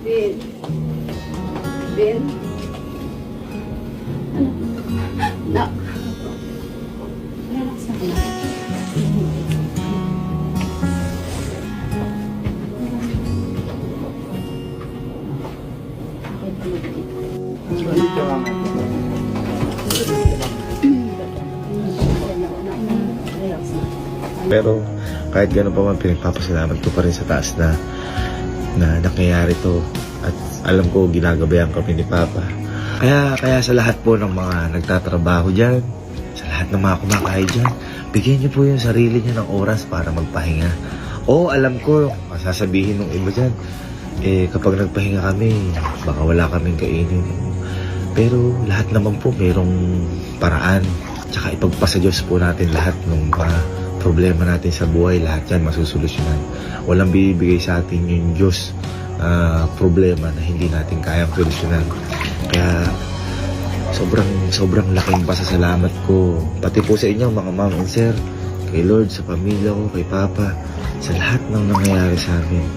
Ben. Ben. Ano? Na. Relax na ka na. Pero kahit gano'n pa man, pinagpapasalamat ko pa rin sa taas na nangyayari to. At alam ko ginagabayan kami ni Papa. Kaya sa lahat po ng mga nagtatrabaho dyan, sa lahat ng mga kumakain dyan, bigyan niyo po yung sarili niyo ng oras para magpahinga. Oo, alam ko, masasabihin ng iba dyan, kapag nagpahinga kami, baka wala kaming kainin. Pero lahat naman po mayroong paraan. Tsaka ipagpasa Diyos po natin lahat ng mga problema natin sa buhay. Lahat yan masusolusyonan. Walang bibigay sa atin yung Diyos problema na hindi natin kayang solusyonan. Kaya sobrang laking pasasalamat ko. Pati po sa inyo mga ma'am and sir, kay Lord, sa pamilya ko, kay Papa, sa lahat ng nangyayari sa amin.